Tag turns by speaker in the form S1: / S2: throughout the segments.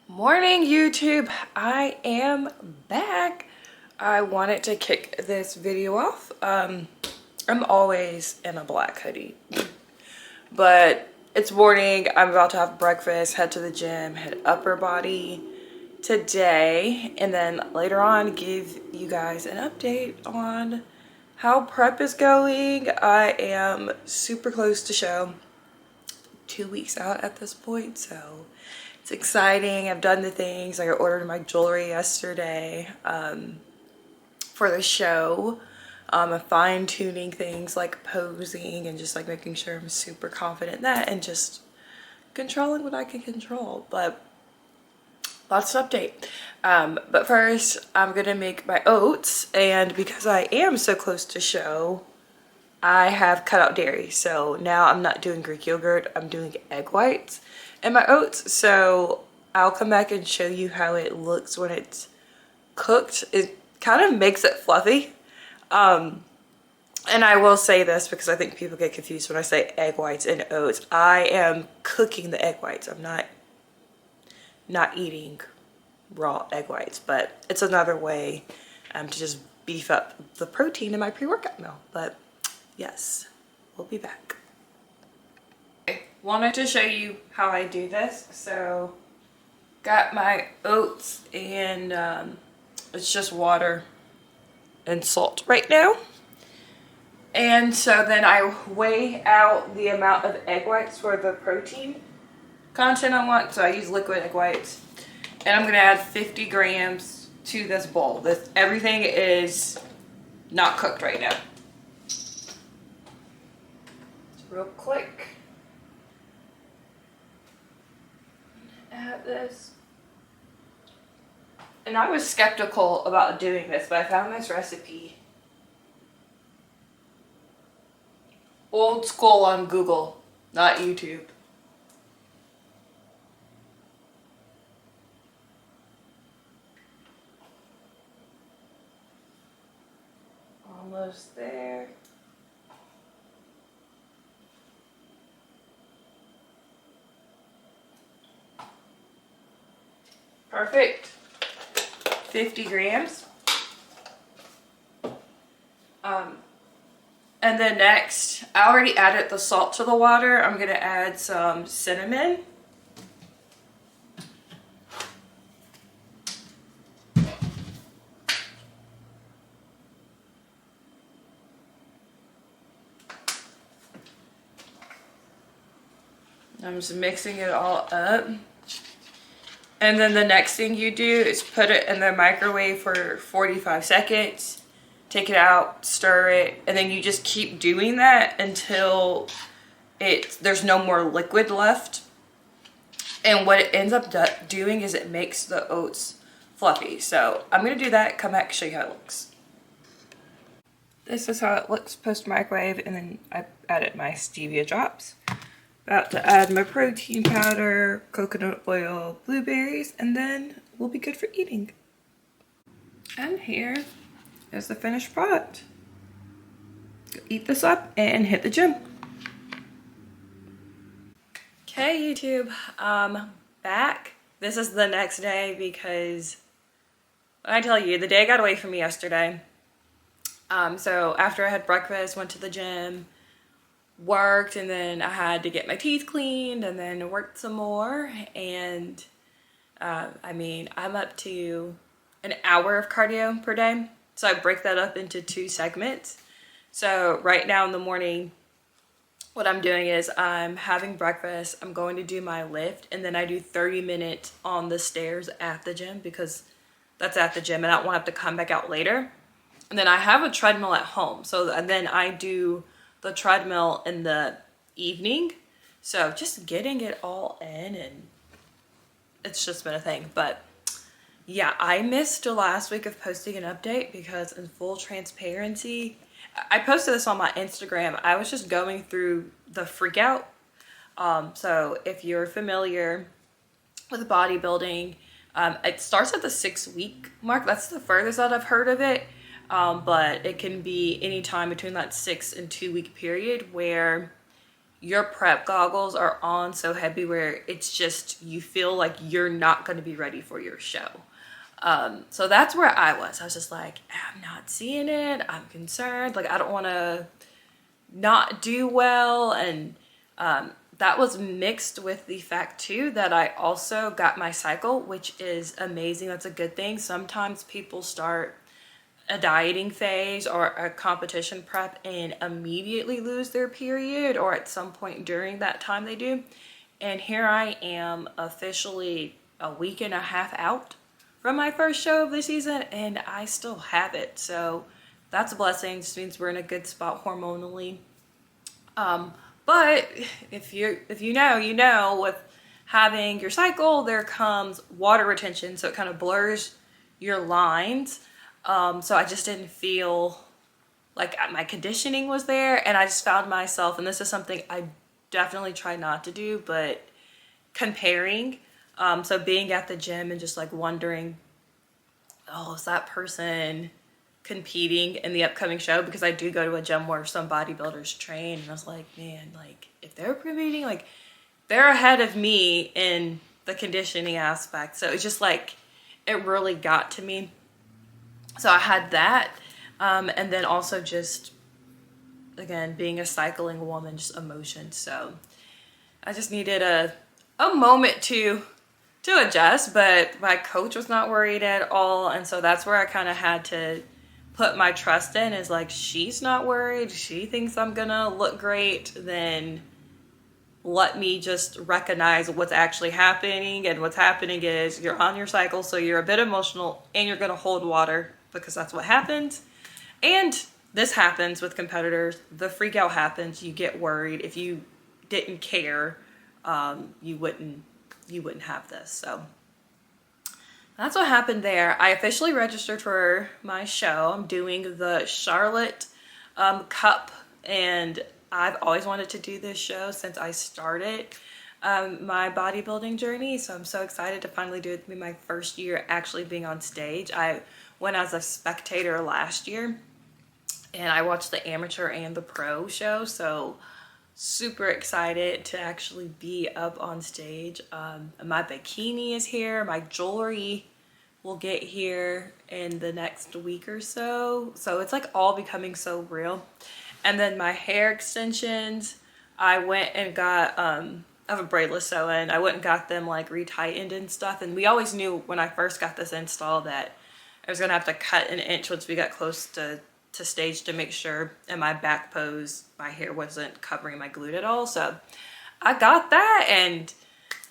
S1: Morning YouTube, I am back. I wanted to kick this video off. I'm always in a black hoodie, but it's morning. I'm about to have breakfast, head to the gym, head upper body today, and then later on give you guys an update on how prep is going. I am super close to show, 2 weeks out at this point, so it's exciting. I've done the things. Like I ordered my jewelry yesterday for the show. I'm fine-tuning things like posing and just like making sure I'm super confident in that and just controlling what I can control. But lots to update. But first, I'm gonna make my oats, and because I am so close to show, I have cut out dairy. So now I'm not doing Greek yogurt, I'm doing egg whites and my oats. So I'll come back and show you how it looks when it's cooked. It kind of makes it fluffy. And I will say this because I think people get confused when I say egg whites and oats. I am cooking the egg whites. I'm not eating raw egg whites, but it's another way to just beef up the protein in my pre-workout meal. But yes, we'll be back. Wanted to show you how I do this. So got my oats, and it's just water and salt right now. And so then I weigh out the amount of egg whites for the protein content I want. So I use liquid egg whites, and I'm gonna add 50 grams to this bowl. Everything is not cooked right now. Just real quick. Add this. And I was skeptical about doing this, but I found this recipe old school on Google, not YouTube. Almost there. Perfect. 50 grams. And then next, I already added the salt to the water. I'm gonna add some cinnamon. I'm just mixing it all up. And then the next thing you do is put it in the microwave for 45 seconds. Take it out, stir it, and then you just keep doing that until there's no more liquid left. And what it ends up doing is it makes the oats fluffy. So I'm gonna do that, come back, show you how it looks. This is how it looks post-microwave, and then I added my stevia drops. About to add my protein powder, coconut oil, blueberries, and then we'll be good for eating. And here is the finished product. Go eat this up and hit the gym. Okay, YouTube, back. This is the next day because when I tell you, the day got away from me yesterday. So after I had breakfast, went to the gym, worked, and then I had to get my teeth cleaned and then worked some more. And I mean, I'm up to an hour of cardio per day. So I break that up into 2 segments. So right now in the morning, what I'm doing is I'm having breakfast, I'm going to do my lift, and then I do 30 minutes on the stairs at the gym because that's at the gym and I don't want to have to come back out later. And then I have a treadmill at home. And then I do the treadmill in the evening. So just getting it all in, and it's just been a thing. But yeah, I missed the last week of posting an update because, in full transparency, I posted this on my Instagram. I was just going through the freak out. So if you're familiar with bodybuilding, it starts at the 6-week mark. That's the furthest that I've heard of it. But it can be any time between that 6 and 2 week period where your prep goggles are on so heavy where it's just, you feel like you're not going to be ready for your show. So that's where I was just like, I'm not seeing it, I'm concerned, like I don't want to not do well. And that was mixed with the fact too that I also got my cycle, which is amazing. That's a good thing. Sometimes people start a dieting phase or a competition prep and immediately lose their period, or at some point during that time they do. And here I am, officially a week and a half out from my first show of the season, and I still have it. So that's a blessing. Just means we're in a good spot hormonally. But if you know, with having your cycle, there comes water retention, so it kind of blurs your lines. So I just didn't feel like my conditioning was there, and I just found myself, and this is something I definitely try not to do, but comparing. So being at the gym and just like wondering, oh, is that person competing in the upcoming show? Because I do go to a gym where some bodybuilders train, and I was like, man, like if they're competing, like they're ahead of me in the conditioning aspect. So it's just like, it really got to me. So I had that. And then also just, again, being a cycling woman, just emotion. So I just needed a moment to adjust, but my coach was not worried at all. And so that's where I kind of had to put my trust in, is like, she's not worried. She thinks I'm gonna look great. Then let me just recognize what's actually happening. And what's happening is you're on your cycle, so you're a bit emotional and you're gonna hold water, because that's what happens. And this happens with competitors. The freak out happens. You get worried. If you didn't care, you wouldn't have this. So that's what happened there. I officially registered for my show. I'm doing the Charlotte Cup, and I've always wanted to do this show since I started my bodybuilding journey. So I'm so excited to finally do it. It'll be my first year actually being on stage. I went as a spectator last year, and I watched the amateur and the pro show. So super excited to actually be up on stage. My bikini is here. My jewelry will get here in the next week or so. So it's like all becoming so real. And then my hair extensions, I went and got, I have a braidless sew-in. I went and got them like retightened and stuff. And we always knew when I first got this install that I was gonna have to cut an inch once we got close to stage to make sure in my back pose my hair wasn't covering my glute at all. So I got that, and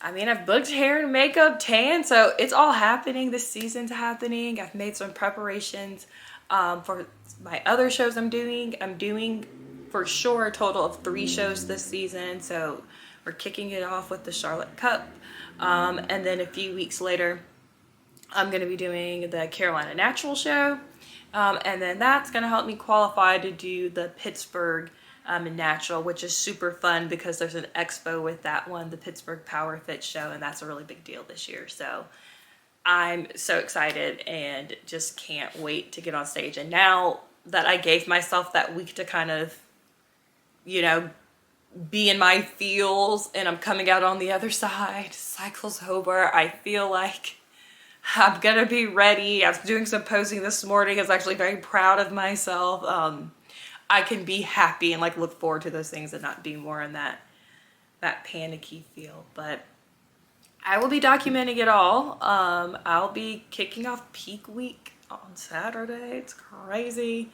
S1: I mean, I've booked hair and makeup, tan, so it's all happening. This season's happening. I've made some preparations for my other shows I'm doing. I'm doing for sure a total of 3 shows this season. So we're kicking it off with the Charlotte Cup, and then a few weeks later I'm going to be doing the Carolina Natural show. And then that's going to help me qualify to do the Pittsburgh Natural, which is super fun because there's an expo with that one, the Pittsburgh Power Fit show, and that's a really big deal this year. So I'm so excited and just can't wait to get on stage. And now that I gave myself that week to kind of, you know, be in my feels, and I'm coming out on the other side, cycle's over, I feel like I'm gonna be ready. I was doing some posing this morning. I was actually very proud of myself. I can be happy and like look forward to those things and not be more in that panicky feel. But I will be documenting it all. I'll be kicking off peak week on Saturday. It's crazy.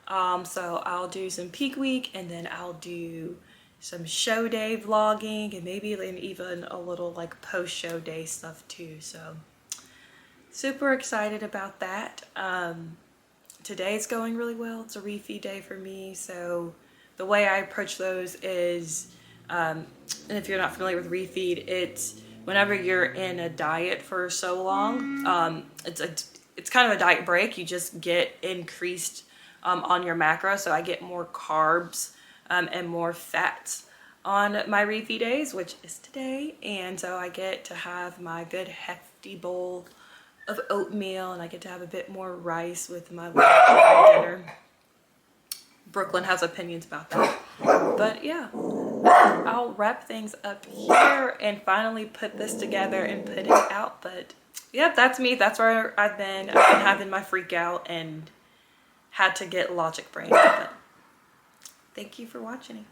S1: So I'll do some peak week, and then I'll do some show day vlogging, and maybe even a little like post show day stuff too. So super excited about that. Today's going really well. It's a refeed day for me. So the way I approach those is, and if you're not familiar with refeed, it's whenever you're in a diet for so long, it's kind of a diet break. You just get increased on your macro. So I get more carbs and more fats on my refeed days, which is today. And so I get to have my good hefty bowl of oatmeal, and I get to have a bit more rice with my dinner. Brooklyn has opinions about that, but yeah, I'll wrap things up here and finally put this together and put it out. But yeah, that's me. That's where I've been having my freak out and had to get Logic Brain. But thank you for watching.